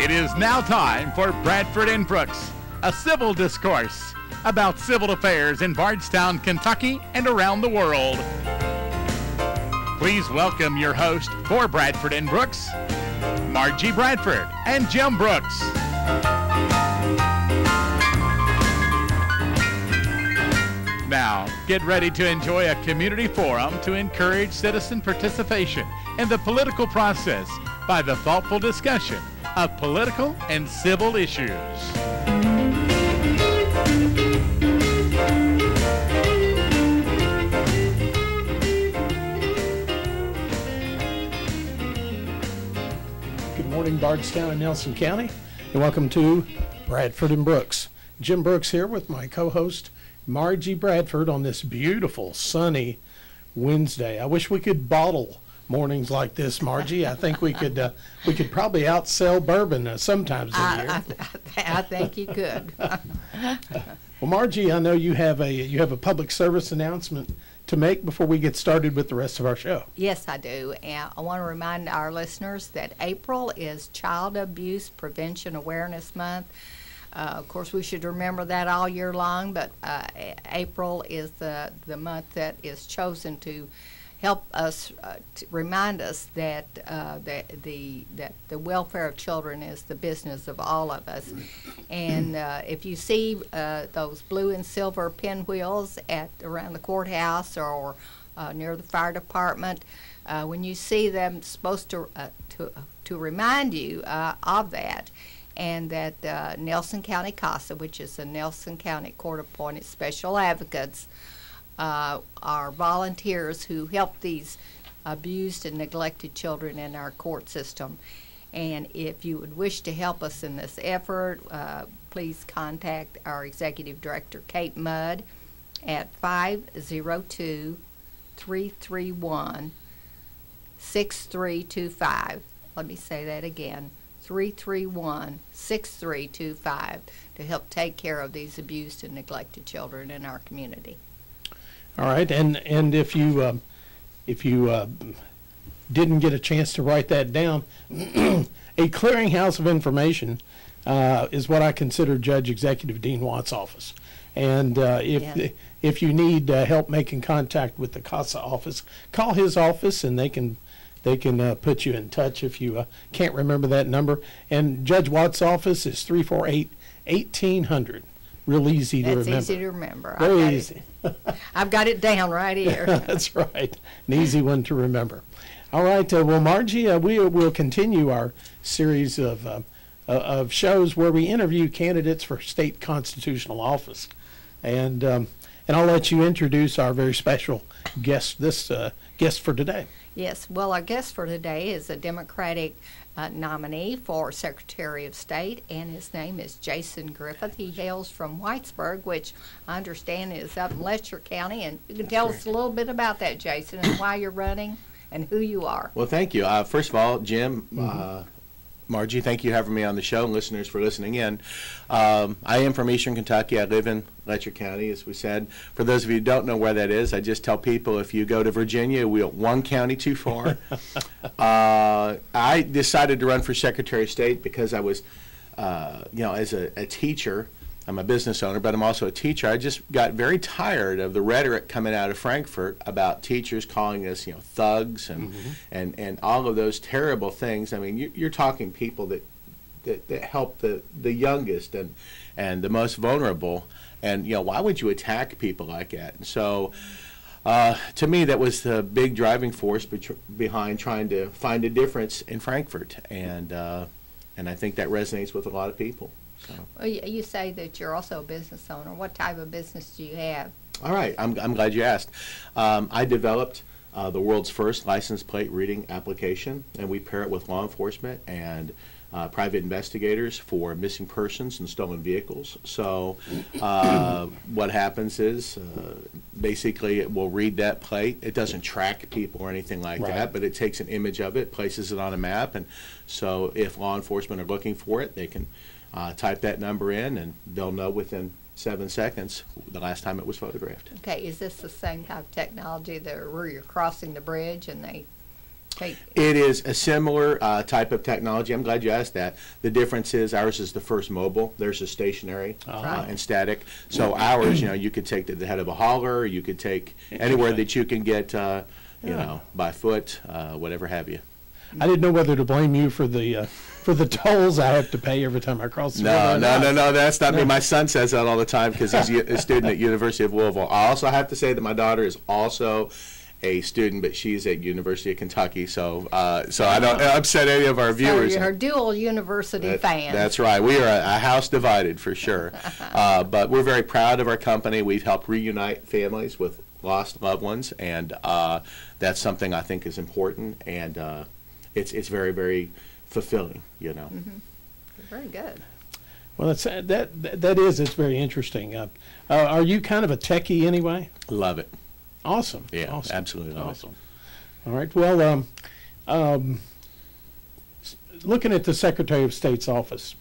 It is now time for Bradford and Brooks, a civil discourse about civil affairs in Bardstown, Kentucky, and around the world. Please welcome your host for Bradford and Brooks, Margie Bradford and Jim Brooks. Now, get ready to enjoy a community forum to encourage citizen participation in the political process by the thoughtful discussion of political and civil issues. Good morning, Bardstown and Nelson County, and welcome to Bradford and Brooks. Jim Brooks here with my co-host Margie Bradford on this beautiful sunny Wednesday. I wish we could bottle mornings like this, Margie. I think we could probably outsell bourbon sometimes in here. I think you could. Well, Margie, I know you have a public service announcement to make before we get started with the rest of our show. Yes, I do. And I want to remind our listeners that April is Child Abuse Prevention Awareness Month. Of course, we should remember that all year long, but April is the month that is chosen to help us, to remind us that the welfare of children is the business of all of us. And if you see those blue and silver pinwheels around the courthouse or near the fire department, when you see them, it's supposed to remind you of that. And that Nelson County CASA, which is the Nelson County Court-appointed special advocates, are volunteers who help these abused and neglected children in our court system. And if you would wish to help us in this effort, please contact our Executive Director, Kate Mudd, at 502-331-6325. Let me say that again. 331-6325 to help take care of these abused and neglected children in our community. All right, and if you didn't get a chance to write that down, a clearinghouse of information is what I consider Judge Executive Dean Watt's office. And if you need help making contact with the CASA office, call his office and they can put you in touch if you can't remember that number. And Judge Watt's office is 348-1800. Real easy to remember. That's easy to remember. Very easy. I've got it down right here. That's right. An easy one to remember. All right. Well, Margie, we'll continue our series of shows where we interview candidates for state constitutional office. And I'll let you introduce our very special guest for today. Yes, well, our guest for today is a Democratic nominee for Secretary of State, and his name is Jason Griffith. He hails from Whitesburg, which I understand is up in Letcher County, and you can tell us a little bit about that, Jason, and why you're running and who you are. Well, thank you. First of all, Jim, Margie, thank you for having me on the show, and listeners for listening in. I am from Eastern Kentucky. I live in Letcher County, as we said. For those of you who don't know where that is, I just tell people if you go to Virginia, we're one county too far. I decided to run for Secretary of State because I was, as a teacher, I'm a business owner, but I'm also a teacher. I just got very tired of the rhetoric coming out of Frankfort about teachers calling us, thugs and all of those terrible things. I mean, you're talking people that help the youngest and the most vulnerable, and why would you attack people like that? And so, to me, that was the big driving force behind trying to find a difference in Frankfort, and I think that resonates with a lot of people. So. Well, you say that you're also a business owner. What type of business do you have? All right, I'm glad you asked. I developed the world's first license plate reading application, and we pair it with law enforcement and private investigators for missing persons and stolen vehicles. So what happens is basically it will read that plate. It doesn't track people or anything like that, but it takes an image of it, places it on a map, and so if law enforcement are looking for it, they can type that number in, and they'll know within 7 seconds the last time it was photographed. Okay, is this the same type of technology where you're crossing the bridge and they It is a similar type of technology. I'm glad you asked that. The difference is ours is the first mobile. Theirs is stationary and static. So ours, you could take to the head of a holler. You could take anywhere that you can get, by foot, whatever have you. I didn't know whether to blame you for the tolls I have to pay every time I cross the river. No, that's not me. My son says that all the time because he's a student at University of Louisville. I also have to say that my daughter is also a student, but she's at University of Kentucky, so I don't upset any of our viewers. So you're a dual university fan. That's right. We are a house divided for sure, but we're very proud of our company. We've helped reunite families with lost loved ones, and that's something I think is important, and it's very, very fulfilling, Very good. Well, it's it's very interesting. Are you kind of a techie anyway? Love it. Awesome. Yeah, awesome. Absolutely love it. All right. Well, looking at the Secretary of State's office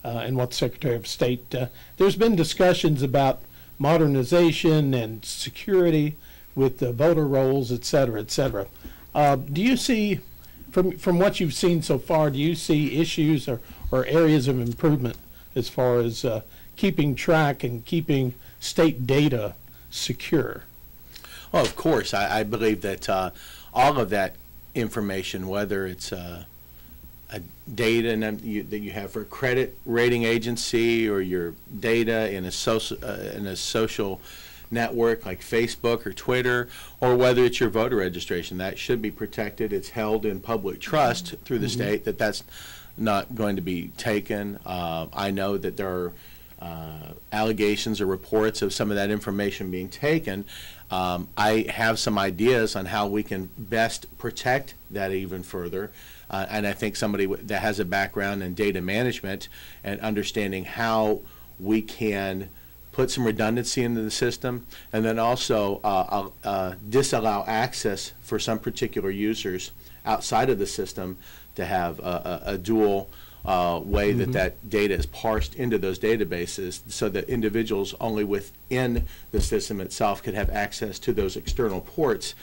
and what the Secretary of State, there's been discussions about modernization and security with the voter rolls, et cetera, et cetera. Do you see, from what you've seen so far, do you see issues or areas of improvement as far as keeping track and keeping state data secure? Well, of course. I believe that all of that information, whether it's data that you have for a credit rating agency or your data in a social network like Facebook or Twitter, or whether it's your voter registration, that should be protected. It's held in public trust through the state that's not going to be taken. I know that there are allegations or reports of some of that information being taken. I have some ideas on how we can best protect that even further. And I think somebody that has a background in data management and understanding how we can put some redundancy into the system, and then also disallow access for some particular users outside of the system to have a dual way that data is parsed into those databases, so that individuals only within the system itself could have access to those external ports.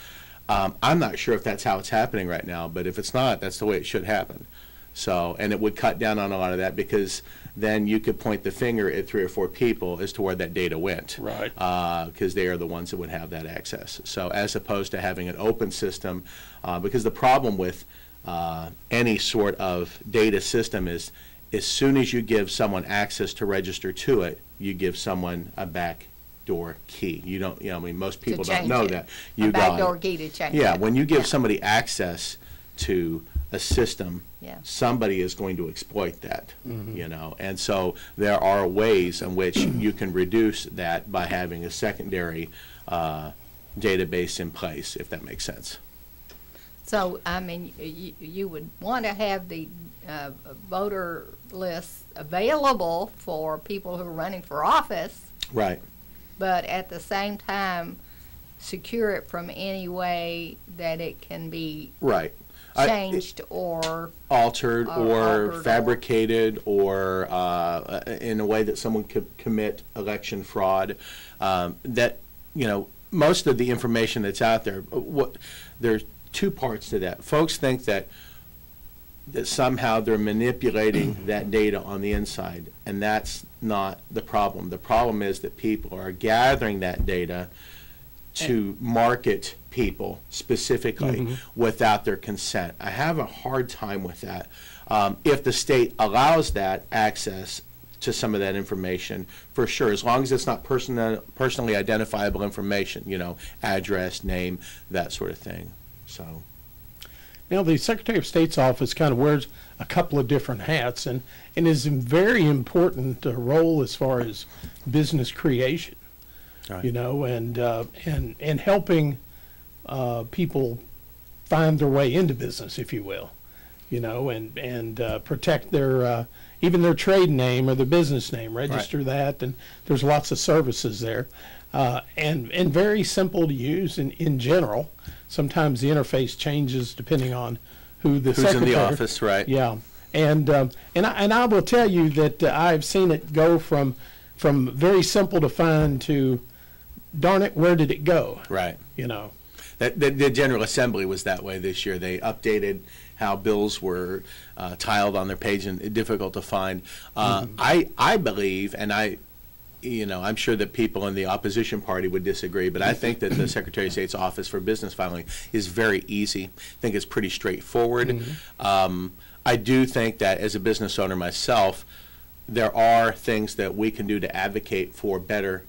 I'm not sure if that's how it's happening right now, but if it's not, that's the way it should happen. So, and it would cut down on a lot of that, because then you could point the finger at 3 or 4 people as to where that data went. Right. Because they are the ones that would have that access. So as opposed to having an open system, because the problem with any sort of data system is, as soon as you give someone access to register to it, you give someone a backdoor key. You don't, most people don't know that. A backdoor key to change it. Yeah, when you give somebody access to a system, somebody is going to exploit that, and so there are ways in which you can reduce that by having a secondary database in place, if that makes sense. So, I mean, you would want to have the voter lists available for people who are running for office. Right. But at the same time, secure it from any way that it can be changed or altered or fabricated or in a way that someone could commit election fraud. Most of the information that's out there, there's 2 parts to that. Folks think that somehow they're manipulating that data on the inside, and that's not the problem. The problem is that people are gathering that data to market people specifically without their consent. I have a hard time with that. If the state allows that access to some of that information, for sure, as long as it's not personally identifiable information, address, name, that sort of thing. So, the Secretary of State's office kind of wears a couple of different hats, and is a very important role as far as business creation. Right. And helping people find their way into business, if you will, and protect their even their trade name or their business name, register that, and there's lots of services there, and very simple to use in general. Sometimes the interface changes depending on who's secretary. In the office, right? Yeah, and I will tell you that I've seen it go from very simple to find to, darn it, where did it go? Right. The General Assembly was that way this year. They updated how bills were tiled on their page and difficult to find. I believe, and I'm sure that people in the opposition party would disagree, but I think that the Secretary of State's Office for Business Filing is very easy. I think it's pretty straightforward. I do think that as a business owner myself, there are things that we can do to advocate for better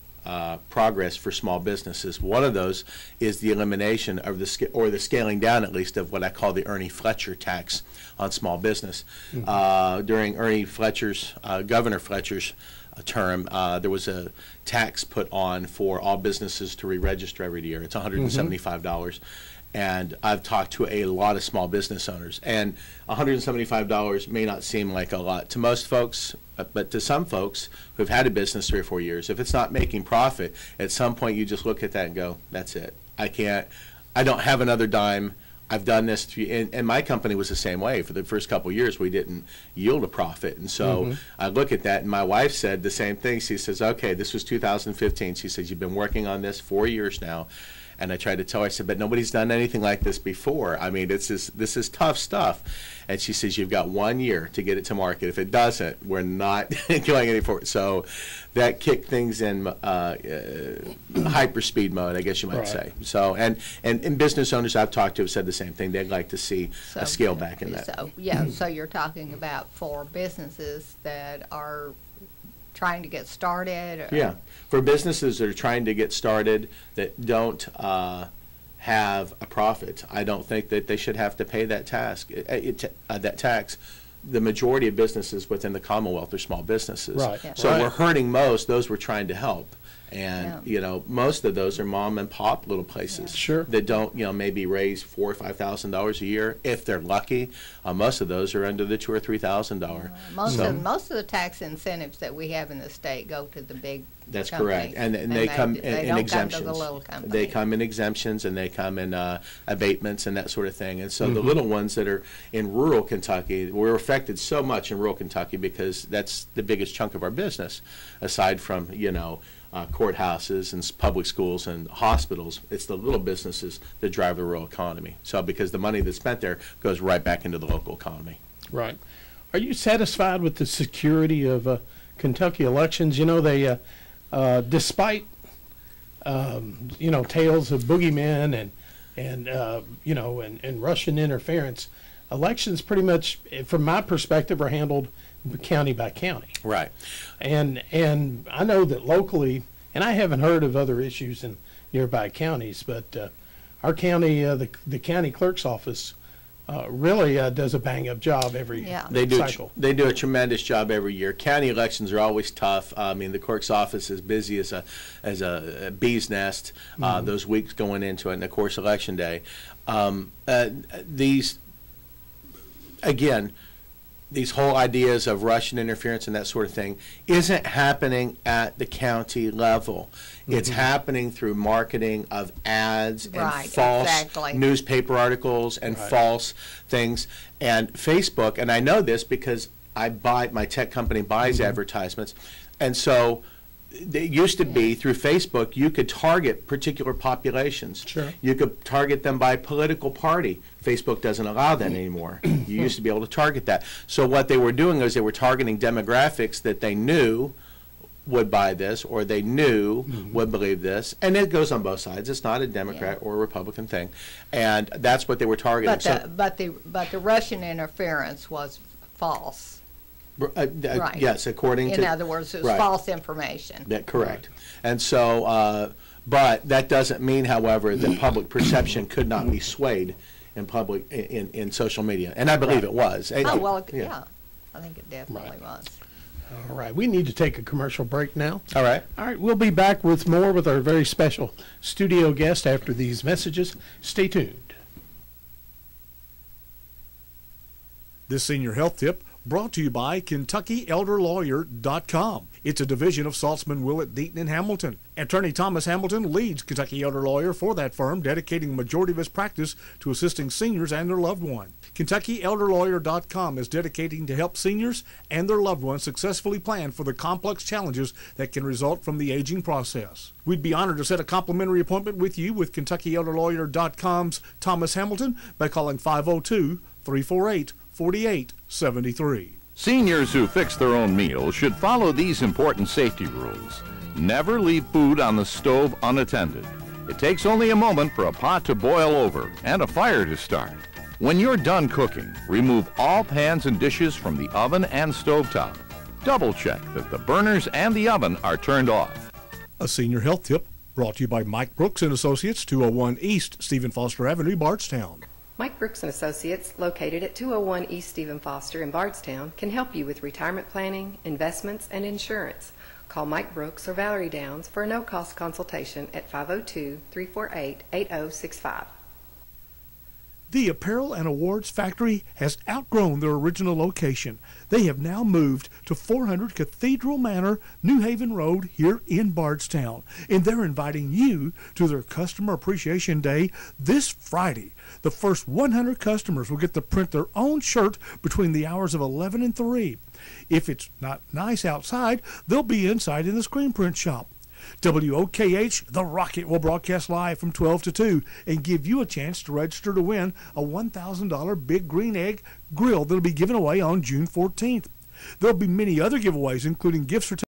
progress for small businesses. One of those is the elimination of the scaling down, at least, of what I call the Ernie Fletcher tax on small business. During Governor Fletcher's term, there was a tax put on for all businesses to re-register every year. It's $175. And I've talked to a lot of small business owners, and $175 may not seem like a lot to most folks, but to some folks who've had a business 3 or 4 years, if it's not making profit, at some point you just look at that and go, that's it. I don't have another dime. I've done this, and my company was the same way. For the first couple of years, we didn't yield a profit. And so I look at that, and my wife said the same thing. She says, okay, this was 2015. She says, you've been working on this 4 years now. And I tried to tell her, I said, but nobody's done anything like this before. I mean, this is tough stuff. And she says, you've got 1 year to get it to market. If it doesn't, we're not going any forward. So that kicked things in hyperspeed mode, I guess you might say. So, and business owners I've talked to have said the same thing. They'd like to see a scale back in that. So, so you're talking about for businesses that are trying to get started? Yeah, for businesses that are trying to get started that don't have a profit, I don't think that they should have to pay that tax. The majority of businesses within the Commonwealth are small businesses. So we're hurting most those we're trying to help. And most of those are mom and pop little places that don't maybe raise $4,000 or $5,000 a year if they're lucky. Most of those are under the $2,000 or $3,000. Most of the tax incentives that we have in the state go to the big That's companies. correct, and they come in exemptions. Come to the little companies. They come in exemptions, and they come in abatements and that sort of thing. And so the little ones that are in rural Kentucky, we're affected so much in rural Kentucky because that's the biggest chunk of our business, aside from courthouses and public schools and hospitals. It's the little businesses that drive the rural economy. So because the money that's spent there goes right back into the local economy. Right. Are you satisfied with the security of Kentucky elections? They, despite tales of boogeymen and Russian interference, elections pretty much, from my perspective, are handled county by county. Right. And I know that locally, and I haven't heard of other issues in nearby counties, but our county, the county clerk's office, really does a bang-up job every cycle. They do a tremendous job every year. County elections are always tough. I mean, the clerk's office is busy as a bee's nest those weeks going into it, and of course, election day. These whole ideas of Russian interference and that sort of thing isn't happening at the county level. It's happening through marketing of ads and false newspaper articles and false things. And Facebook, and I know this because my tech company buys advertisements, and so it used to be through Facebook you could target particular populations. You could target them by political party. Facebook doesn't allow that anymore. You used to be able to target that. So what they were doing is they were targeting demographics that they knew would buy this, or they knew would believe this, and it goes on both sides. It's not a Democrat or a Republican thing, and that's what they were targeting. But the Russian interference was false. Yes, according to. In other words, it was false information. Correct. And so, but that doesn't mean, however, that public perception could not be swayed in public in social media, and I believe it was. I think it definitely was. All right, we need to take a commercial break now. All right, we'll be back with more with our very special studio guest after these messages. Stay tuned. This senior health tip Brought to you by KentuckyElderLawyer.com. It's a division of Saltzman, Willett, Deaton, and Hamilton. Attorney Thomas Hamilton leads Kentucky Elder Lawyer for that firm, dedicating the majority of his practice to assisting seniors and their loved one. KentuckyElderLawyer.com is dedicating to help seniors and their loved ones successfully plan for the complex challenges that can result from the aging process. We'd be honored to set a complimentary appointment with you with KentuckyElderLawyer.com's Thomas Hamilton by calling 502-348-4873. Seniors who fix their own meals should follow these important safety rules. Never leave food on the stove unattended. It takes only a moment for a pot to boil over and a fire to start. When you're done cooking, remove all pans and dishes from the oven and stovetop. Double check that the burners and the oven are turned off. A senior health tip brought to you by Mike Brooks and Associates, 201 East Stephen Foster Avenue, Bardstown. Mike Brooks and Associates, located at 201 East Stephen Foster in Bardstown, can help you with retirement planning, investments, and insurance. Call Mike Brooks or Valerie Downs for a no-cost consultation at 502-348-8065. The Apparel and Awards Factory has outgrown their original location. They have now moved to 400 Cathedral Manor, New Haven Road here in Bardstown. And they're inviting you to their Customer Appreciation Day this Friday. The first 100 customers will get to print their own shirt between the hours of 11 and 3. If it's not nice outside, they'll be inside in the screen print shop. WOKH, The Rocket, will broadcast live from 12 to 2 and give you a chance to register to win a $1,000 Big Green Egg grill that'll be given away on June 14th. There'll be many other giveaways, including gift certificates,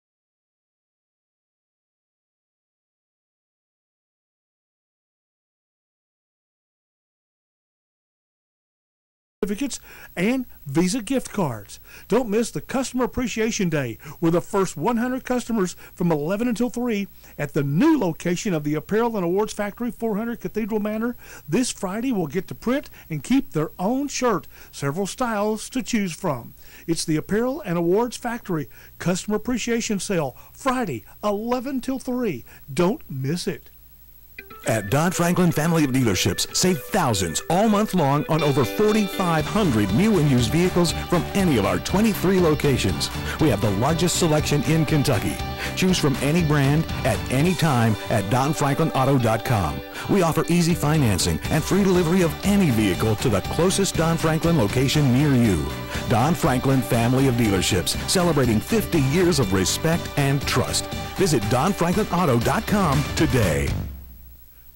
and Visa gift cards. Don't miss the Customer Appreciation Day, where the first 100 customers from 11 until 3 at the new location of the Apparel and Awards Factory, 400 Cathedral Manor, this Friday will get to print and keep their own shirt, several styles to choose from. It's the Apparel and Awards Factory Customer Appreciation Sale, Friday, 11 till 3. Don't miss it. At Don Franklin Family of Dealerships, save thousands all month long on over 4,500 new and used vehicles from any of our 23 locations. We have the largest selection in Kentucky. Choose from any brand at any time at DonFranklinAuto.com. We offer easy financing and free delivery of any vehicle to the closest Don Franklin location near you. Don Franklin Family of Dealerships, celebrating 50 years of respect and trust. Visit DonFranklinAuto.com today.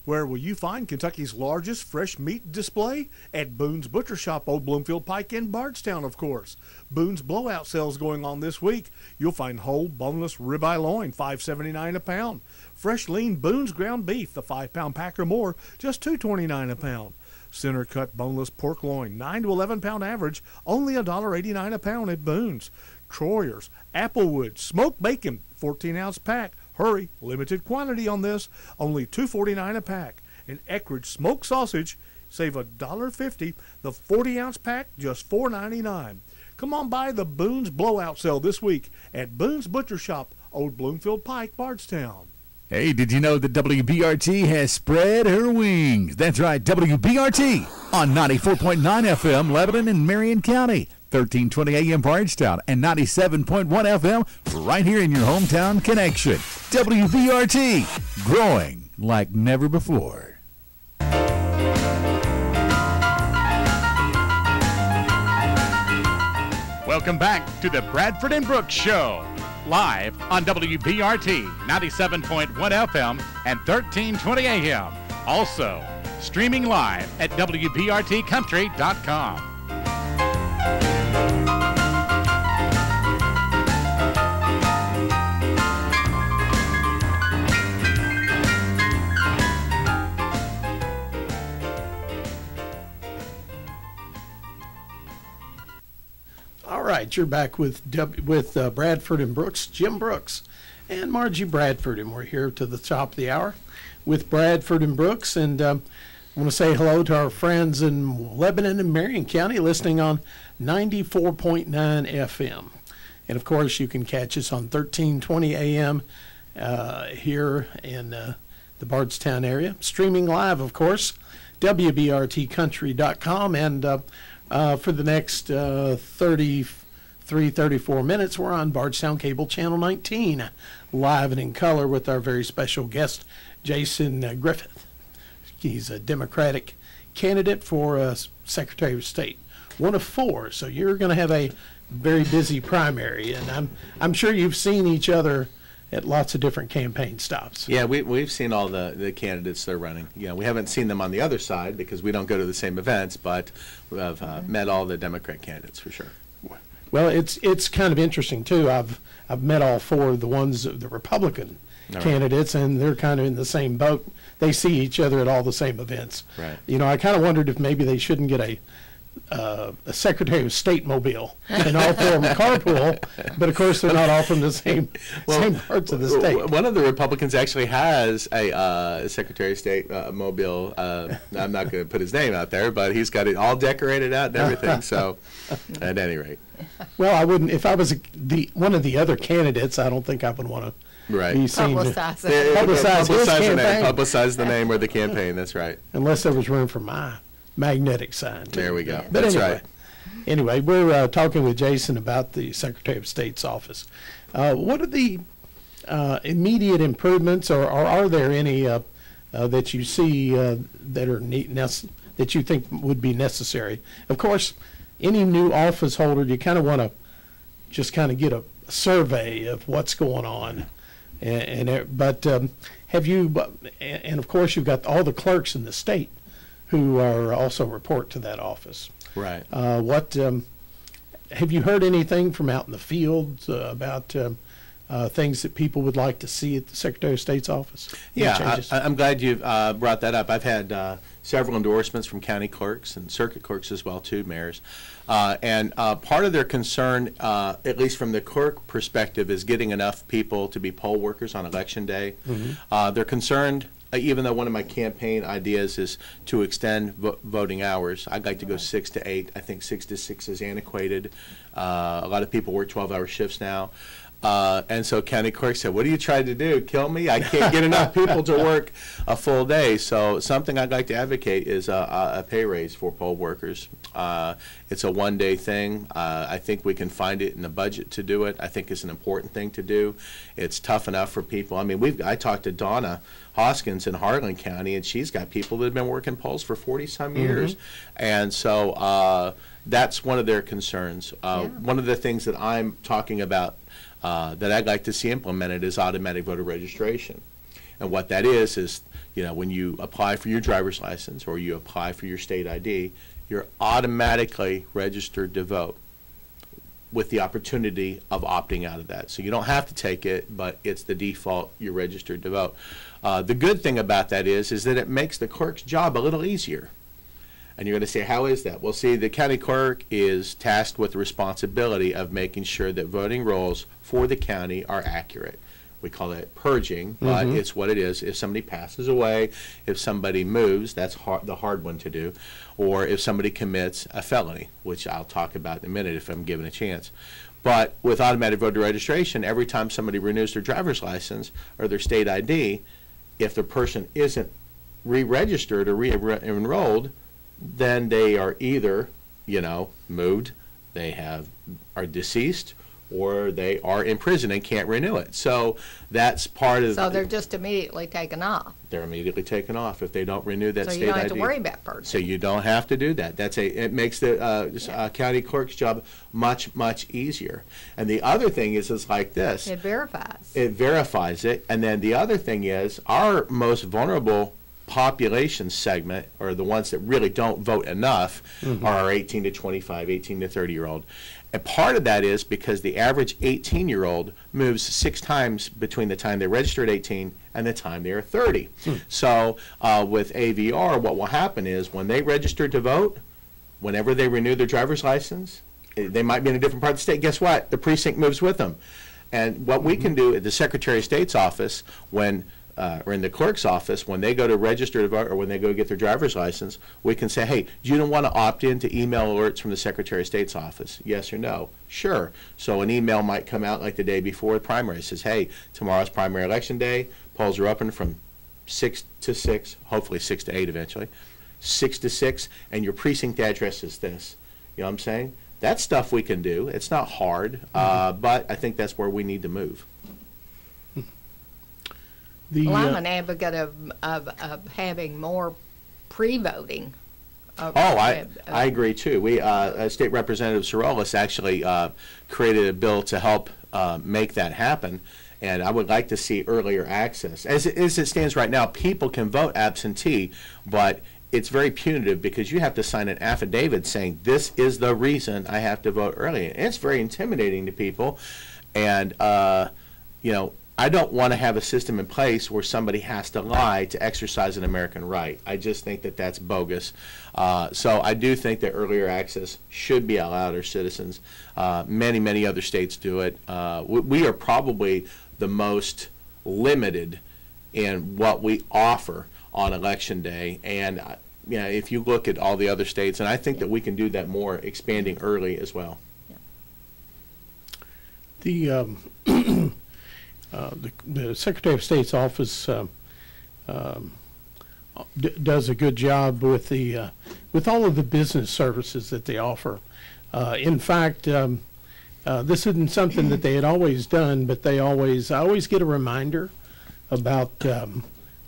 Where will you find Kentucky's largest fresh meat display? At Boone's Butcher Shop, Old Bloomfield Pike in Bardstown, of course. Boone's blowout sales going on this week. You'll find whole, boneless ribeye loin, $5.79 a pound. Fresh, lean Boone's ground beef, the 5-pound pack or more, just $2.29 a pound. Center cut boneless pork loin, 9 to 11 pound average, only $1.89 a pound at Boone's. Troyer's, Applewood, smoked bacon, 14-ounce pack. Hurry, limited quantity on this, only $2.49 a pack. And Eckridge smoked sausage, save $1.50. The 40-ounce pack, just $4.99. Come on by the Boone's blowout sale this week at Boone's Butcher Shop, Old Bloomfield Pike, Bardstown. Hey, did you know that WBRT has spread her wings? That's right, WBRT on 94.9 FM, Lebanon and Marion County, 1320 AM Bardstown, and 97.1 FM right here in your hometown connection. WBRT, growing like never before. Welcome back to the Bradford and Brooks Show, live on WBRT 97.1 FM and 1320 AM. Also, streaming live at WBRTcountry.com. All right, you're back with Bradford and Brooks, Jim Brooks, and Margie Bradford, and we're here to the top of the hour with Bradford and Brooks. And I want to say hello to our friends in Lebanon and Marion County listening on 94.9 FM. And, of course, you can catch us on 1320 AM here in the Bardstown area. Streaming live, of course, WBRTcountry.com. And for the next 30 3:34 minutes. We're on Bardstown Cable Channel 19, live and in color with our very special guest, Jason Griffith. He's a Democratic candidate for Secretary of State, one of 4. So you're going to have a very busy primary, and I'm sure you've seen each other at lots of different campaign stops. Yeah, we've seen all the candidates that are running. You know, we haven't seen them on the other side because we don't go to the same events, but we've met all the Democrat candidates for sure. Well, it's kind of interesting too. I've met all 4 of the Republican candidates, and they're kind of in the same boat. They see each other at all the same events. Right. You know, I kind of wondered if maybe they shouldn't get a Secretary of State mobile and all 4 of them carpool, but of course they're not all from the same parts of the state. One of the Republicans actually has a Secretary of State mobile. I'm not going to put his name out there, but he's got it all decorated out and everything. So, at any rate, well, I wouldn't. If I was one of the other candidates, I don't think I would want to. Right. Be seen Publicize Publicize the name or the campaign. That's right. Unless there was room for my magnetic sign. There we go. But That's anyway, right. Anyway, we're talking with Jason about the Secretary of State's office. What are the immediate improvements, or are there any that you see that are that you think would be necessary? Of course, any new office holder, you kind of want to just kind of get a survey of what's going on. But have you? And of course, you've got all the clerks in the state who are also report to that office. Right. What have you heard anything from out in the field about things that people would like to see at the Secretary of State's office? Yeah, I'm glad you brought that up. I've had several endorsements from county clerks and circuit clerks as well, too, mayors. And part of their concern, at least from the clerk perspective, is getting enough people to be poll workers on Election Day. Mm-hmm. They're concerned, even though one of my campaign ideas is to extend voting hours. I'd like to go 6 to 8. I think 6 to 6 is antiquated. A lot of people work 12-hour shifts now. And so county clerk said, what are you trying to do? Kill me? I can't get enough people to work a full day. So something I'd like to advocate is a pay raise for poll workers. It's a one-day thing. I think we can find it in the budget to do it. I think it's an important thing to do. It's tough enough for people. I mean, I talked to Donna Hoskins in Harlan County, and she's got people that have been working polls for 40-some years. And so that's one of their concerns. One of the things that I'm talking about that I'd like to see implemented is automatic voter registration. And what that is, you know, when you apply for your driver's license or you apply for your state ID, you're automatically registered to vote with the opportunity of opting out of that. So you don't have to take it, but it's the default, you're registered to vote. The good thing about that is that it makes the clerk's job a little easier. And you're going to say, how is that? Well, see, the county clerk is tasked with the responsibility of making sure that voting rolls for the county are accurate. We call that purging, but it's what it is. If somebody passes away, if somebody moves, that's the hard one to do, or if somebody commits a felony, which I'll talk about in a minute if I'm given a chance. But with automatic voter registration, every time somebody renews their driver's license or their state ID, if the person isn't re-registered or re-enrolled, then they are either, you know, moved, are deceased, or they are in prison and can't renew it. So that's part of. So they're just immediately taken off. They're immediately taken off if they don't renew that state ID. So you don't have to worry about purging. So you don't have to do that. It makes the county clerk's job much easier. And the other thing is like this. It verifies. It verifies it, and then the other thing is our most vulnerable population segment, or the ones that really don't vote enough, are our 18 to 25, 18 to 30-year-old. And part of that is because the average 18-year-old moves 6 times between the time they register at 18 and the time they are 30. So with AVR, what will happen is when they register to vote, whenever they renew their driver's license, they might be in a different part of the state. Guess what? The precinct moves with them. And what we can do at the Secretary of State's office or in the clerk's office, when they go to register to vote or when they go get their driver's license, we can say, hey, you don't want to opt in to email alerts from the Secretary of State's office? Yes or no? Sure. So an email might come out like the day before the primary. It says, hey, tomorrow's primary election day. Polls are open from 6 to 6, hopefully 6 to 8 eventually, 6 to 6, and your precinct address is this. You know what I'm saying? That's stuff we can do. It's not hard, but I think that's where we need to move. Well, I'm an advocate of having more pre-voting. I agree too. We State Representative Sorolis actually created a bill to help make that happen, and I would like to see earlier access. As it stands right now, people can vote absentee, but it's very punitive because you have to sign an affidavit saying this is the reason I have to vote early. And it's very intimidating to people, and you know, I don't want to have a system in place where somebody has to lie to exercise an American right. I just think that that's bogus. So I do think that earlier access should be allowed our citizens. Many other states do it. We are probably the most limited in what we offer on Election Day. And you know, if you look at all the other states, and I think that we can do that more, expanding early as well. The Secretary of State's office does a good job with all of the business services that they offer. In fact, this isn't something that they had always done, but I always get a reminder about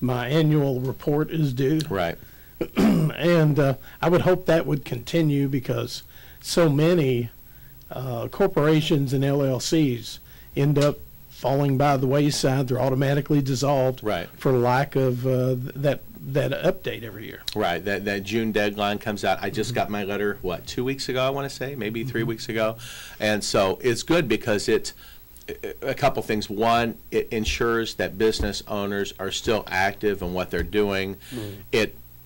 my annual report is due. Right. And I would hope that would continue because so many corporations and LLCs end up falling by the wayside. They're automatically dissolved, right, for lack of that update every year. Right. That June deadline comes out. I just got my letter, 2 weeks ago, I want to say, maybe 3 weeks ago. And so it's good because it's a couple things. One, it ensures that business owners are still active in what they're doing.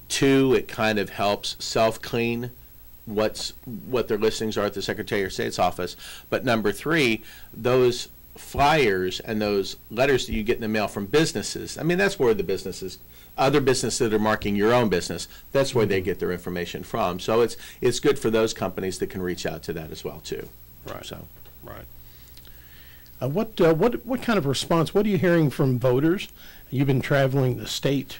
Two, it kind of helps self-clean what their listings are at the Secretary of State's office. But number three, those flyers and those letters that you get in the mail from businesses, I mean, that's where the businesses, other businesses that are marking your own business, that's where they get their information from. So it's good for those companies that can reach out to that as well too. Right. So, right. What kind of response? What are you hearing from voters? You've been traveling the state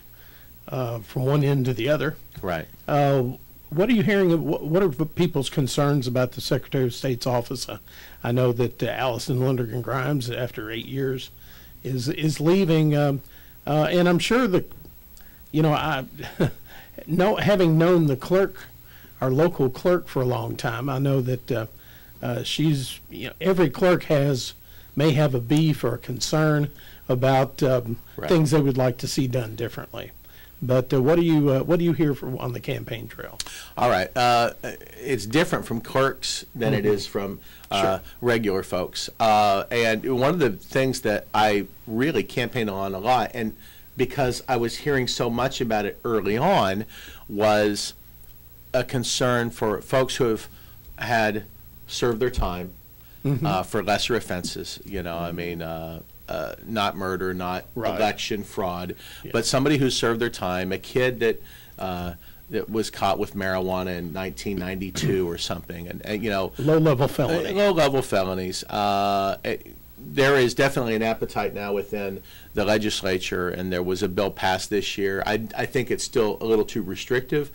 from one end to the other. Right. What are you hearing? What are people's concerns about the Secretary of State's office? I know that Allison Lundergan Grimes, after 8 years, is leaving, and I'm sure that, you know, having known the clerk, our local clerk, for a long time, I know that she's, you know, every clerk may have a beef or a concern about right, things they would like to see done differently. But what do you hear on the campaign trail? All right, it's different from clerks than it is from regular folks. And one of the things that I really campaigned on a lot, and because I was hearing so much about it early on, was a concern for folks who have had served their time for lesser offenses. You know, I mean, not murder, not election fraud, but somebody who served their time, a kid that was caught with marijuana in 1992 or something, and you know, low-level felony. Low-level felonies. There is definitely an appetite now within the legislature, and there was a bill passed this year. I think it's still a little too restrictive.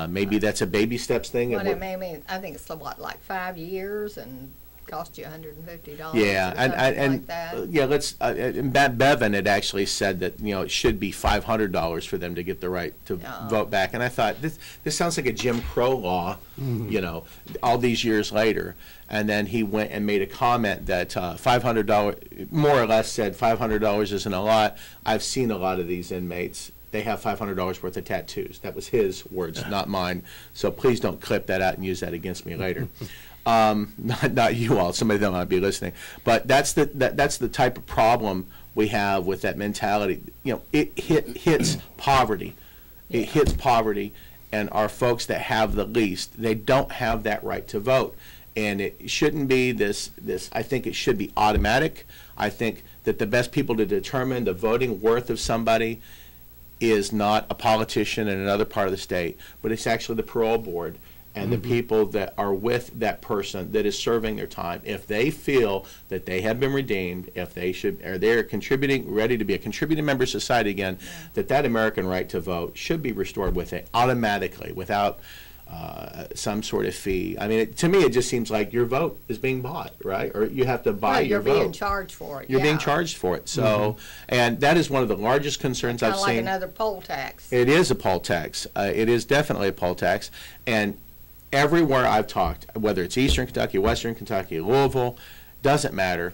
Maybe that's a baby steps thing. Well, I think it's like 5 years and cost you $150. Yeah, and like that. Yeah, let's. Matt Bevin had actually said that, you know, it should be $500 for them to get the right to vote back, and I thought this sounds like a Jim Crow law, you know, all these years later. And then he went and made a comment that $500, more or less said $500 isn't a lot. I've seen a lot of these inmates. They have $500 worth of tattoos. That was his words, not mine. So please don't clip that out and use that against me later. Not you all. Somebody that might be listening. But that's the type of problem we have with that mentality. You know, it hits poverty. It hits poverty, and our folks that have the least, they don't have that right to vote. And it shouldn't be this. I think it should be automatic. I think that the best people to determine the voting worth of somebody is not a politician in another part of the state, but it's actually the parole board and the people that are with that person that is serving their time. If they feel that they have been redeemed, if they're contributing, ready to be a contributing member of society again, that American right to vote should be restored with it automatically, without some sort of fee. I mean, to me, it just seems like your vote is being bought, right? Or you have to buy your vote. You're being charged for it. You're being charged for it. So, and that is one of the largest concerns I've seen. Kind of like another poll tax. It is a poll tax. It is definitely a poll tax. And everywhere I've talked, whether it's Eastern Kentucky, Western Kentucky, Louisville, doesn't matter,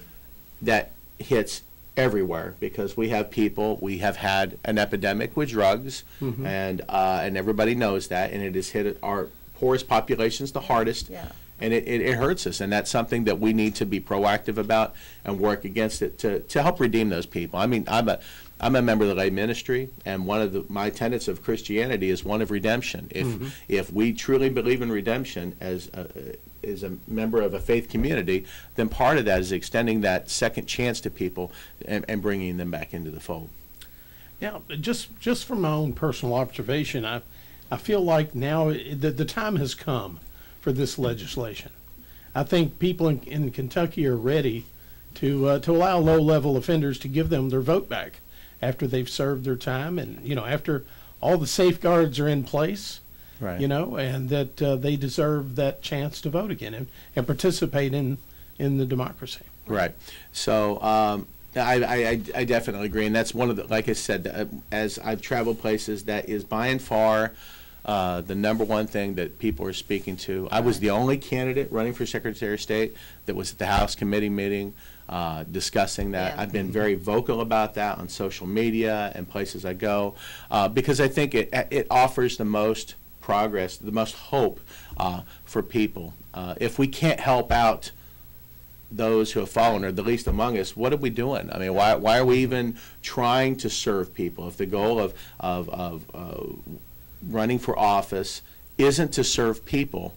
that hits everywhere, because we have had an epidemic with drugs, and everybody knows that, and it has hit our poorest populations the hardest, and it hurts us, and that's something that we need to be proactive about and work against it to help redeem those people. I mean, I'm a member of the lay ministry, and one of my tenets of Christianity is one of redemption. If we truly believe in redemption as a member of a faith community, then part of that is extending that second chance to people and bringing them back into the fold. Now, just from my own personal observation, I feel like now the time has come for this legislation. I think people in Kentucky are ready to allow low-level offenders to give them their vote back after they've served their time, and after all the safeguards are in place. Right. And that they deserve that chance to vote again and participate in the democracy. Right. So I definitely agree, and that's one of the, like I said, as I've traveled places, that is by and far the number one thing that people are speaking to. I was the only candidate running for Secretary of State that was at the House committee meeting discussing that. I've been very vocal about that on social media and places I go, because I think it offers the most progress, the most hope for people. If we can't help out those who have fallen, or the least among us, what are we doing? I mean, why are we even trying to serve people? If the goal of running for office isn't to serve people,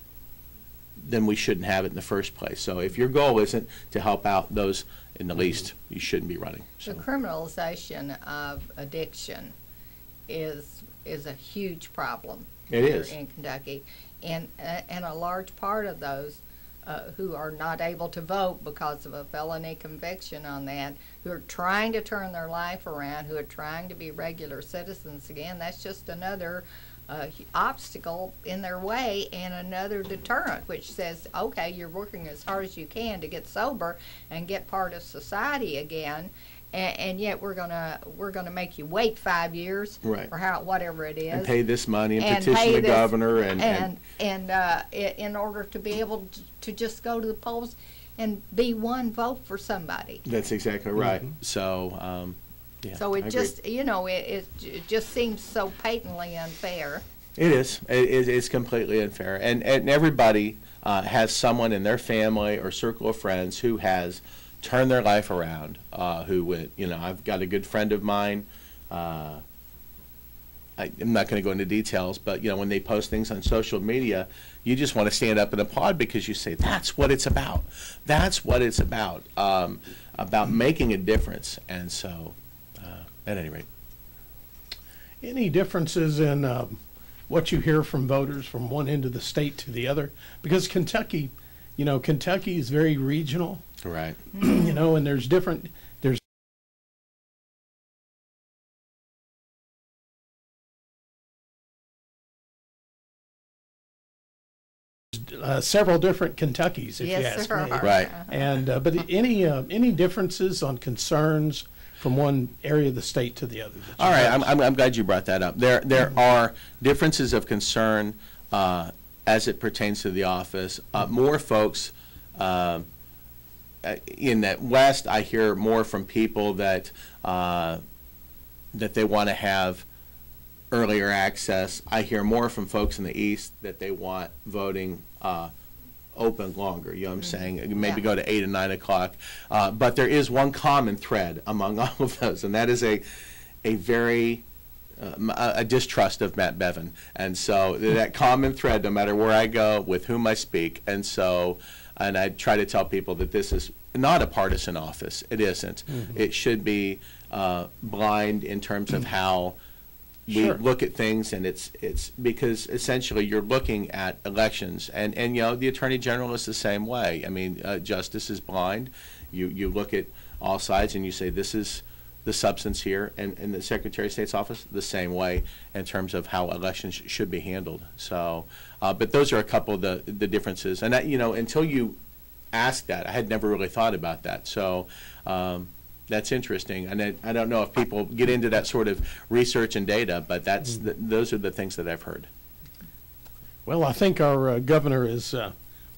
then we shouldn't have it in the first place. So if your goal isn't to help out those in the least, you shouldn't be running. So. The criminalization of addiction is a huge problem. It is. In Kentucky, and a large part of those who are not able to vote because of a felony conviction on that, who are trying to turn their life around, who are trying to be regular citizens again, that's just another obstacle in their way and another deterrent, which says, okay, you're working as hard as you can to get sober and get part of society again. And yet we're gonna make you wait 5 years, right, or whatever it is, and pay this money and petition the governor and in order to be able to just go to the polls and be one vote for somebody. That's exactly right. So yeah. So it just it just seems so patently unfair. It is. It's completely unfair, and everybody has someone in their family or circle of friends who has turn their life around, who went, I've got a good friend of mine, I'm not going to go into details, but, when they post things on social media, you just want to stand up and applaud, because you say, that's what it's about. That's what it's about making a difference. And so, at any rate. Any differences in what you hear from voters from one end of the state to the other? Because Kentucky is very regional. Right. And there's several different Kentuckys, if you ask me. Right. And but any differences on concerns from one area of the state to the other? All right, I'm glad you brought that up. There are differences of concern as it pertains to the office. More folks. In that West, I hear more from people that they want to have earlier access. I hear more from folks in the East that they want voting open longer. You know what I'm saying? Maybe go to 8 and 9 o'clock. But there is one common thread among all of those, and that is a very a distrust of Matt Bevin. And so that common thread, no matter where I go, with whom I speak, and I try to tell people that this is not a partisan office. It isn't. It should be blind in terms of how we look at things, and it's because essentially you're looking at elections, and the Attorney General is the same way. I mean, justice is blind. You look at all sides and you say, this is the substance here, and in the Secretary of State's office the same way in terms of how elections should be handled. So, but those are a couple of the differences. And that, until you ask that, I had never really thought about that. So that's interesting. And I don't know if people get into that sort of research and data, but those are the things that I've heard. Well, I think our governor is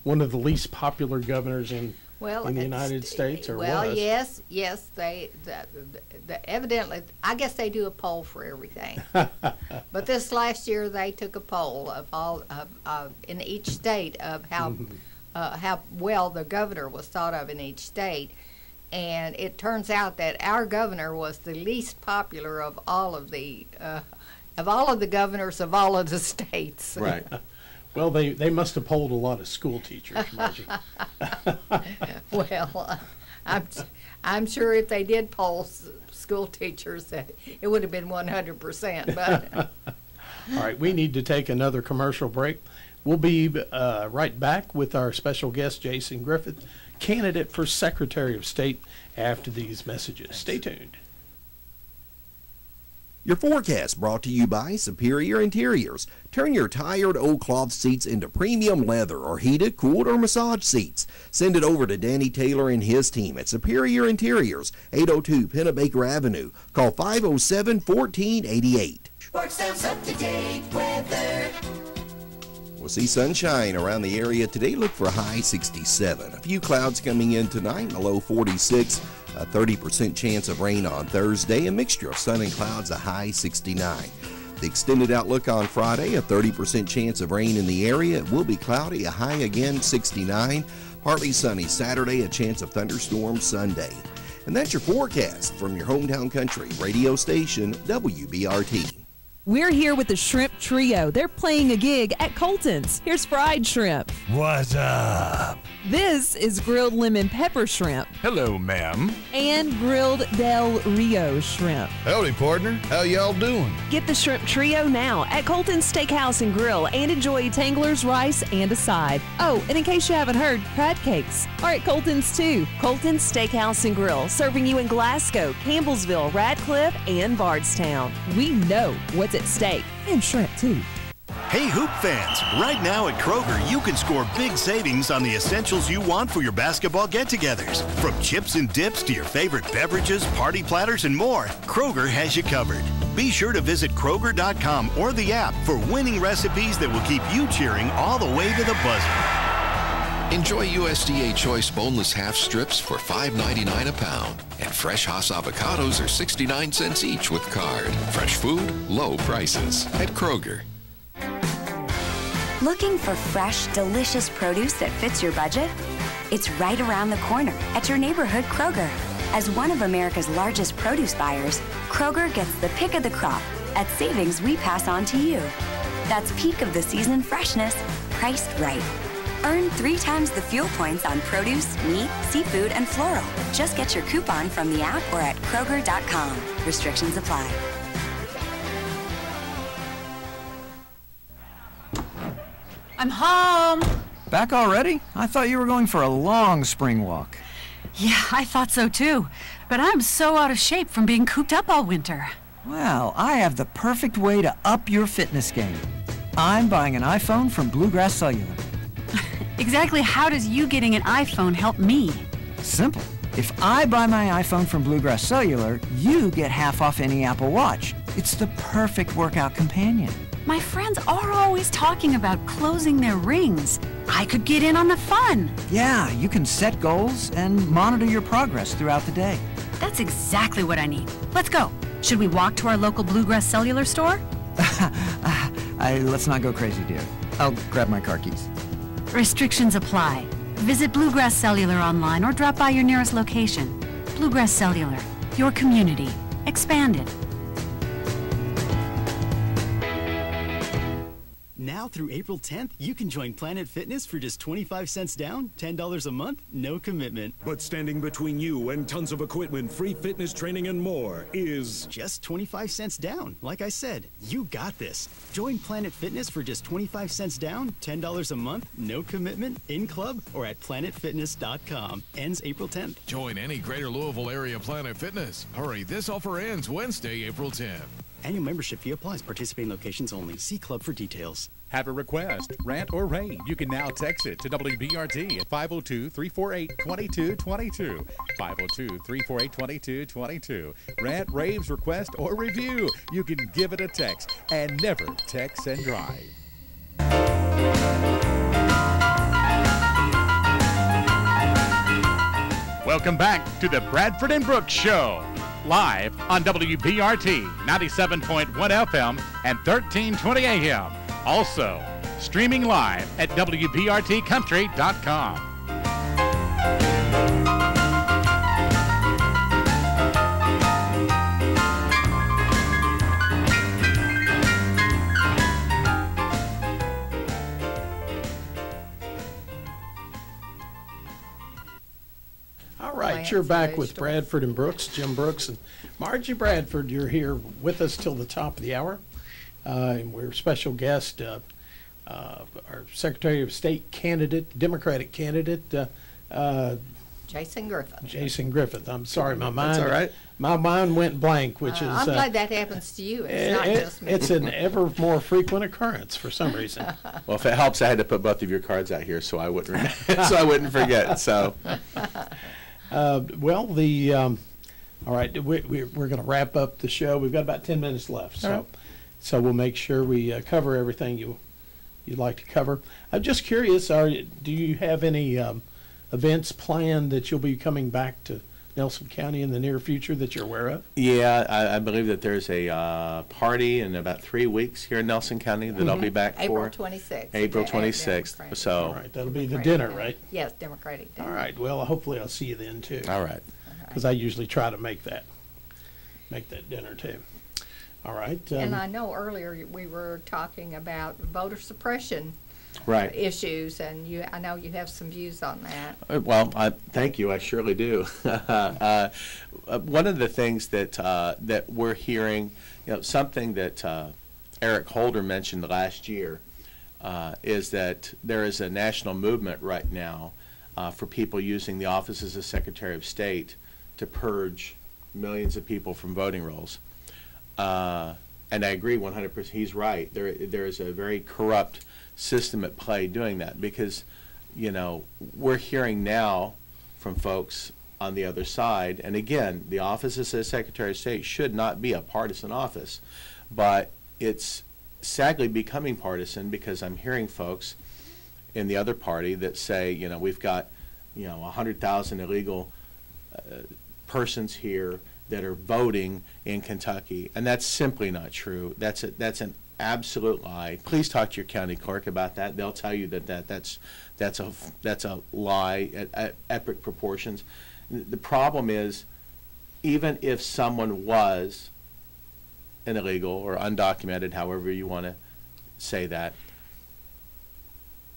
one of the least popular governors in the United States, or was. Yes. They evidently, I guess they do a poll for everything. But this last year, they took a poll of all in each state of how well the governor was thought of in each state, and it turns out that our governor was the least popular of all of the governors of all of the states. Right. Well, they must have polled a lot of school teachers, Margie. Well, I'm sure if they did poll school teachers, that it would have been 100%. But all right, we need to take another commercial break. We'll be right back with our special guest, Jason Griffith, candidate for Secretary of State, after these messages. Stay tuned. Your forecast brought to you by Superior Interiors. Turn your tired old cloth seats into premium leather or heated, cooled, or massage seats. Send it over to Danny Taylor and his team at Superior Interiors, 802 Pennebaker Avenue. Call 507-1488. Bardstown's up-to-date weather. We'll see sunshine around the area today. Look for a high 67. A few clouds coming in tonight, and a low 46. A 30% chance of rain on Thursday. A mixture of sun and clouds, a high 69. The extended outlook on Friday, a 30% chance of rain in the area. It will be cloudy, a high again 69. Partly sunny Saturday, a chance of thunderstorms Sunday. And that's your forecast from your hometown country radio station, WBRT. We're here with the Shrimp Trio. They're playing a gig at Colton's. Here's fried shrimp. What's up? This is grilled lemon pepper shrimp. Hello, ma'am. And grilled Del Rio shrimp. Howdy, partner. How y'all doing? Get the Shrimp Trio now at Colton's Steakhouse and Grill and enjoy Tangler's rice and a side. Oh, and in case you haven't heard, crab cakes are at Colton's too. Colton's Steakhouse and Grill, serving you in Glasgow, Campbellsville, Radcliffe, and Bardstown. We know what's at stake, and shrimp too. Hey Hoop fans, right now at Kroger you can score big savings on the essentials you want for your basketball get-togethers. From chips and dips to your favorite beverages, party platters, and more, Kroger has you covered. Be sure to visit Kroger.com or the app for winning recipes that will keep you cheering all the way to the buzzer. Enjoy USDA Choice boneless half strips for $5.99 a pound. And fresh Hass avocados are 69 cents each with card. Fresh food, low prices at Kroger. Looking for fresh, delicious produce that fits your budget? It's right around the corner at your neighborhood Kroger. As one of America's largest produce buyers, Kroger gets the pick of the crop at savings we pass on to you. That's peak of the season freshness, priced right. Earn 3 times the fuel points on produce, meat, seafood, and floral. Just get your coupon from the app or at Kroger.com. Restrictions apply. I'm home. Back already? I thought you were going for a long spring walk. Yeah, I thought so too. But I'm so out of shape from being cooped up all winter. Well, I have the perfect way to up your fitness game. I'm buying an iPhone from Bluegrass Cellular. Exactly how does you getting an iPhone help me? Simple. If I buy my iPhone from Bluegrass Cellular, you get half off any Apple Watch. It's the perfect workout companion. My friends are always talking about closing their rings. I could get in on the fun. Yeah, you can set goals and monitor your progress throughout the day. That's exactly what I need. Let's go. Should we walk to our local Bluegrass Cellular store? Let's not go crazy, dear. I'll grab my car keys. Restrictions apply. Visit Bluegrass Cellular online or drop by your nearest location. Bluegrass Cellular, your community, expanded. Now Now through April 10th, you can join Planet Fitness for just 25 cents down, $10 a month, no commitment. But standing between you and tons of equipment, free fitness training, and more is just 25 cents down. Like I said, you got this. Join Planet Fitness for just 25 cents down, $10 a month, no commitment, in club, or at planetfitness.com. Ends April 10th. Join any Greater Louisville area Planet Fitness. Hurry, this offer ends Wednesday, April 10th. Annual membership fee applies. Participating locations only. See club for details. Have a request, rant, or rave? You can now text it to WBRT at 502-348-2222. 502-348-2222. Rant, raves, request, or review. You can give it a text and never text and drive. Welcome back to the Bradford and Brooks Show. Live on WBRT 97.1 FM and 1320 AM. Also, streaming live at WBRTcountry.com. All right, you're back with Bradford and Brooks, Jim Brooks and Margie Bradford. You're here with us till the top of the hour. And we're a special guest, our Secretary of State candidate, Democratic candidate, Jason Griffith. Jason Griffith. I'm sorry, my mind. That's all right. My mind went blank, which is. I'm glad that happens to you. It's not just me. It's an ever more frequent occurrence for some reason. Well, if it helps, I had to put both of your cards out here so I wouldn't so I wouldn't forget. So. All right, we're going to wrap up the show. We've got about 10 minutes left, so we'll make sure we cover everything you'd like to cover. I'm just curious, do you have any events planned that you'll be coming back to Nelson County in the near future that you're aware of? Yeah, I believe that there's a party in about 3 weeks here in Nelson County that I'll be back April for. 26th. April 26th. So. All right, that'll be the dinner, right? Yes, Democratic dinner. All right, well, hopefully I'll see you then, too. All right. Because I usually try to make that dinner, too. All right. And I know earlier we were talking about voter suppression issues, and I know you have some views on that. Well, thank you. I surely do. One of the things that we're hearing, something that Eric Holder mentioned last year, is that there is a national movement right now for people using the office as a Secretary of State to purge millions of people from voting rolls. And I agree 100%. He's right. There is a very corrupt system at play doing that because, we're hearing now from folks on the other side, and again, the office as a Secretary of State should not be a partisan office, but it's sadly becoming partisan because I'm hearing folks in the other party that say, we've got, 100,000 illegal persons here that are voting in Kentucky, and that's simply not true. That's an absolute lie. Please talk to your county clerk about that. They'll tell you that's a lie at epic proportions. The problem is, even if someone was an illegal or undocumented, however you want to say that,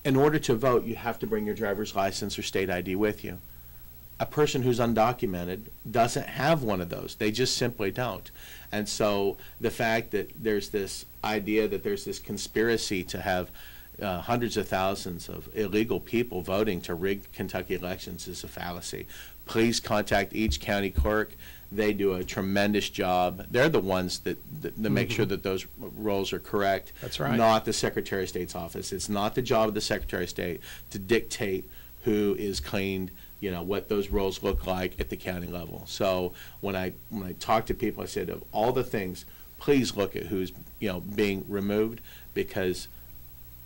in order to vote, you have to bring your driver's license or state ID with you. A person who's undocumented doesn't have one of those. They just simply don't. And so the fact that there's this idea that there's this conspiracy to have hundreds of thousands of illegal people voting to rig Kentucky elections is a fallacy. Please contact each county clerk. They do a tremendous job. They're the ones that make sure that those rolls are correct. That's right. Not the Secretary of State's office. It's not the job of the Secretary of State to dictate who is cleaned, what those rolls look like at the county level. So when I talk to people, I said, of all the things, please look at who's being removed, because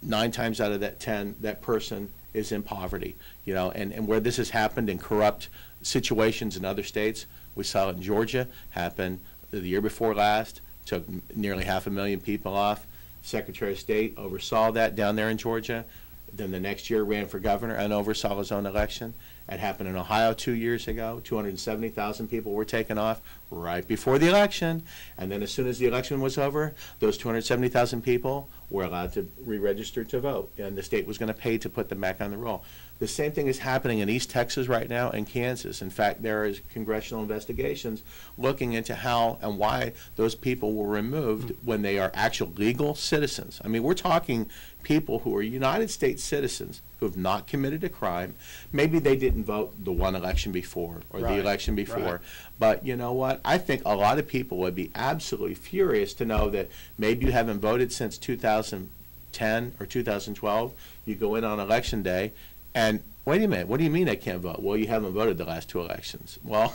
9 times out of that 10, that person is in poverty. And where this has happened in corrupt situations in other states, we saw it in Georgia happen the year before last, took nearly 500,000 people off. Secretary of State oversaw that down there in Georgia. Then the next year ran for governor and oversaw his own election. It happened in Ohio 2 years ago. 270,000 people were taken off right before the election. And then as soon as the election was over, those 270,000 people were allowed to re-register to vote, and the state was going to pay to put them back on the roll. The same thing is happening in East Texas right now and Kansas. In fact, there is congressional investigations looking into how and why those people were removed when they are actual legal citizens. I mean, we're talking people who are United States citizens who have not committed a crime. Maybe they didn't vote the one election before or the election before. But you know what? I think a lot of people would be absolutely furious to know that maybe you haven't voted since 2010 or 2012. You go in on election day and, wait a minute, what do you mean I can't vote? Well, you haven't voted the last 2 elections. Well,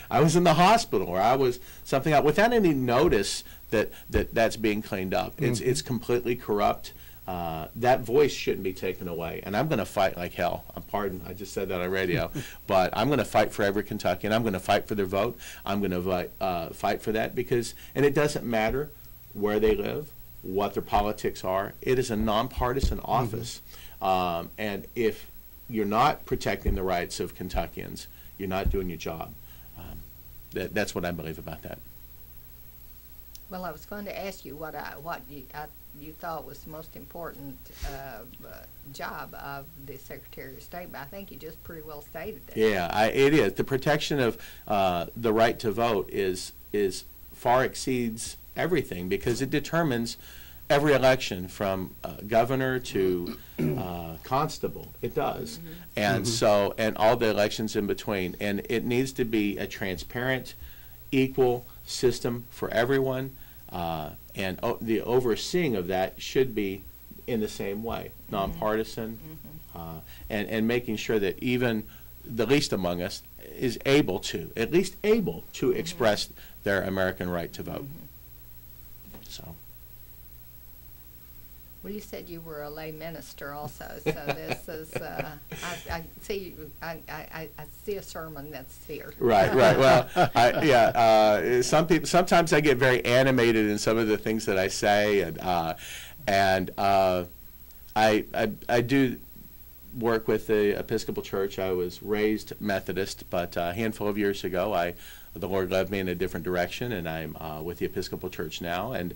I was in the hospital or I was something else without any notice that's being cleaned up. It's completely corrupt. That voice shouldn't be taken away, and I'm going to fight like hell. Pardon, I just said that on radio, but I'm going to fight for every Kentuckian. I'm going to fight for their vote. I'm going to fight for that because, and it doesn't matter where they live, what their politics are. It is a nonpartisan office, and if you're not protecting the rights of Kentuckians, you're not doing your job. That's what I believe about that. Well, I was going to ask you what you thought was the most important job of the Secretary of State, but I think you just pretty well stated it. Yeah, it is. The protection of the right to vote is far exceeds everything because it determines every election from governor to constable. It does. And so, and all the elections in between. And it needs to be a transparent, equal system for everyone. And the overseeing of that should be in the same way, nonpartisan, and making sure that even the least among us is able to, at least able to express their American right to vote. So. Well, you said you were a lay minister also, so this is, I see a sermon that's here. Right. Well, sometimes I get very animated in some of the things that I say, and I do work with the Episcopal Church. I was raised Methodist, but a handful of years ago, the Lord led me in a different direction, and I'm with the Episcopal Church now, and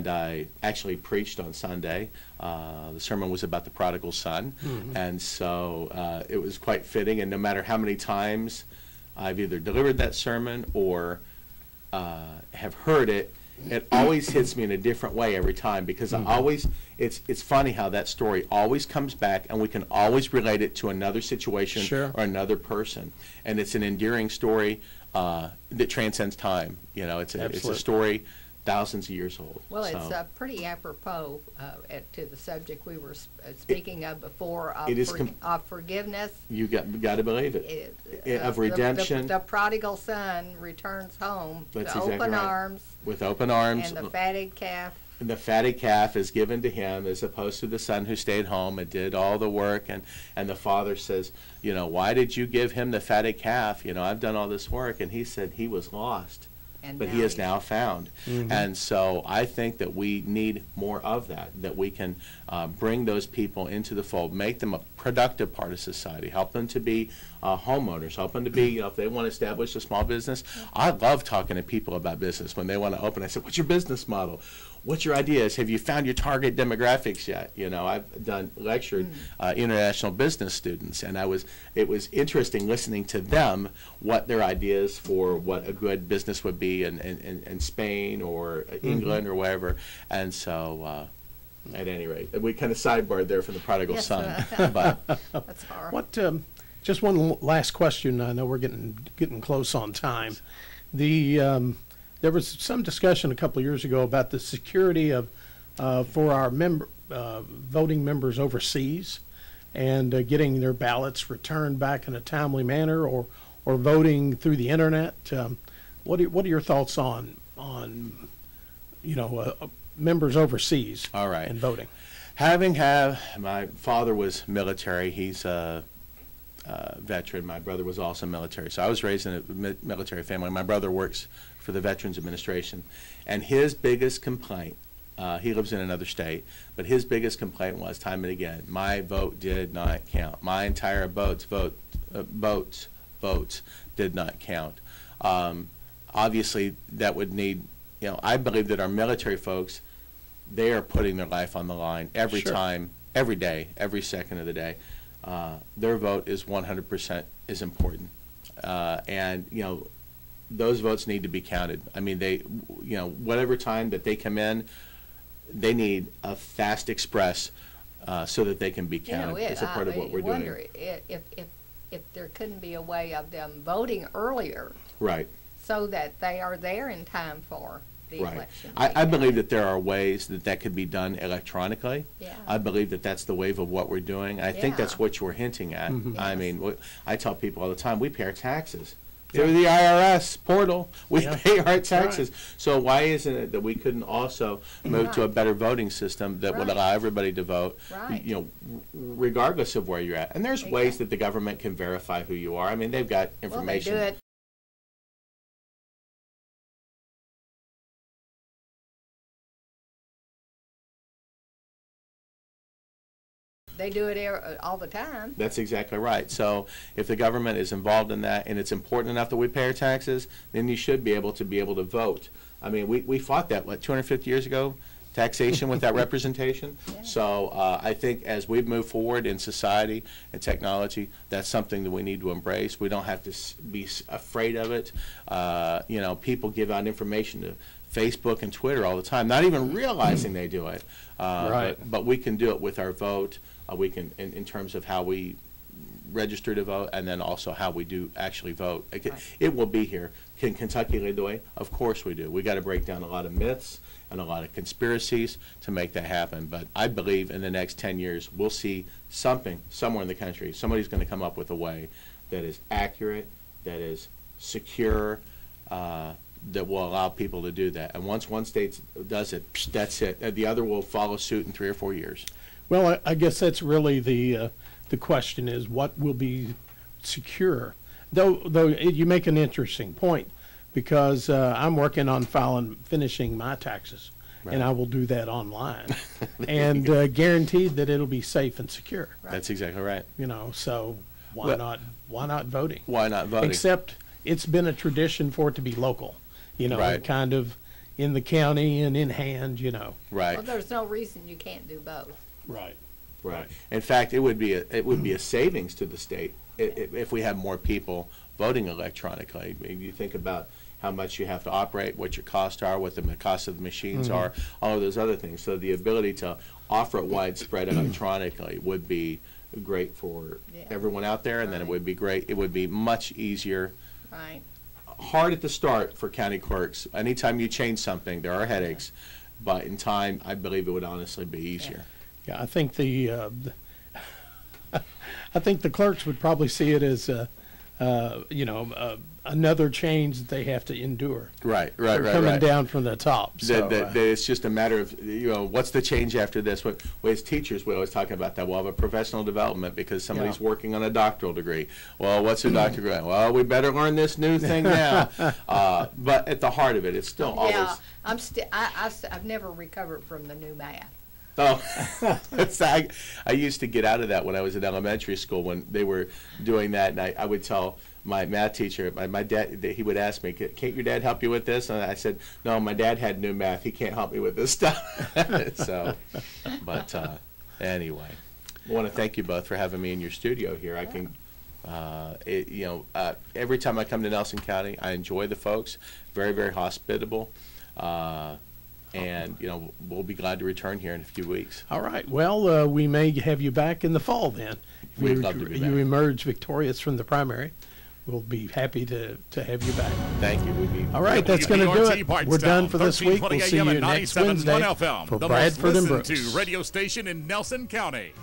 I actually preached on Sunday. The sermon was about the prodigal son, and so it was quite fitting, and no matter how many times I've either delivered that sermon or have heard it, it always hits me in a different way every time because I always, it's funny how that story always comes back and we can always relate it to another situation or another person, and it's an endearing story that transcends time. You know, it's a story thousands of years old. Well, it's pretty apropos to the subject we were speaking of before of forgiveness. You got to believe it. Of redemption. The prodigal son returns home with open arms. With open arms. And the fatted calf. And the fatted calf is given to him as opposed to the son who stayed home and did all the work. And the father says, you know, why did you give him the fatted calf? You know, I've done all this work. And he said he was lost. But he is now found. And so I think that we need more of that we can bring those people into the fold, make them a productive part of society, help them to be homeowners, help them to be, you know, if they want to establish a small business. I love talking to people about business when they want to open. I said, what's your business model? What's your ideas? Have you found your target demographics yet? You know, I've lectured international business students, and it was interesting listening to them, what their ideas for what a good business would be in Spain or England or wherever. And so, at any rate, we kind of sidebarred there from the prodigal son. But that's hard. What? Just one last question. I know we're getting close on time. There was some discussion a couple of years ago about the security of for our voting members overseas and getting their ballots returned back in a timely manner or voting through the internet. What are your thoughts on members overseas and voting? My father was military. He's a veteran. My brother was also military. So I was raised in a military family. My brother works for the Veterans Administration, and his biggest complaint, he lives in another state, but his biggest complaint was time and again, my vote did not count. My entire votes did not count. Obviously, that would need, I believe that our military folks they are putting their life on the line every time, every day, every second of the day. Their vote is 100% is important. And, you know, those votes need to be counted. I mean, they, you know, whatever time that they come in, they need a fast express so that they can be counted. You know, it's a part of what we're doing. wonder if there couldn't be a way of them voting earlier, Right. so that they are there in time for the Right. election. I believe that there are ways that that could be done electronically. Yeah. I believe that that's the wave of what we're doing. I think that's Yeah. what you're hinting at. I Yes. mean, I tell people all the time, we pay our taxes. Through the IRS portal, we pay our taxes. So why isn't it that we couldn't also move to a better voting system that would allow everybody to vote, you know, regardless of where you're at? And there's ways that the government can verify who you are. I mean, they've got information. Well, they do it. They do it all the time. That's exactly right. So if the government is involved in that and it's important enough that we pay our taxes, then you should be able to vote. I mean, we fought that, what, 250 years ago? Taxation without representation. So I think as we move forward in society and technology, that's something that we need to embrace. We don't have to be afraid of it. You know, people give out information to Facebook and Twitter all the time, not even realizing they do it. But we can do it with our vote. We can, in terms of how we register to vote, and then also how we do actually vote. It will be here. Can Kentucky lead the way? Of course we do. We got to break down a lot of myths and a lot of conspiracies to make that happen. But I believe in the next 10 years we'll see something somewhere in the country. Somebody's going to come up with a way that is accurate, that is secure, that will allow people to do that. And once one state does it, that's it. And the other will follow suit in 3 or 4 years. Well, I guess that's really the question is what will be secure. Though you make an interesting point, because I'm working on finishing my taxes, and I will do that online, and guaranteed that it'll be safe and secure. That's exactly right. You know, so why not voting? Why not voting? Except it's been a tradition for it to be local. You know, kind of in the county and in hand. You know. Right. Well, there's no reason you can't do both. Right. Right. In fact, it would be a savings to the state if we have more people voting electronically. I mean, you think about how much you have to operate, what your costs are, what the cost of the machines are, all of those other things. So the ability to offer it widespread electronically would be great for everyone out there, and then it would be great. It would be much easier. Right. hard at the start for county clerks. Anytime you change something, there are headaches, but in time, I believe it would honestly be easier. Yeah, I think I think the clerks would probably see it as another change that they have to endure. Right. Coming down from the top. So, it's just a matter of, what's the change after this? As teachers, we always talk about that. We'll have a professional development because somebody's working on a doctoral degree. Well, what's a doctoral degree? Well, we better learn this new thing now. But at the heart of it, it's still always. Yeah, I've never recovered from the new math. Oh, I used to get out of that when I was in elementary school when they were doing that, and I would tell my math teacher, my dad, he would ask me, "Can't your dad help you with this?" And I said, "No, my dad had new math. He can't help me with this stuff." Anyway, I want to thank you both for having me in your studio here. I can, every time I come to Nelson County, I enjoy the folks. Very, very hospitable. And we'll be glad to return here in a few weeks. All right. Well, we may have you back in the fall then. If We'd love to be back. You emerge victorious from the primary, we'll be happy to have you back. Thank you. All right, that's going to do it. We're done for this week. We'll see you next Wednesday FM, for the Bradford most and Brooks. listened to radio station in Nelson County.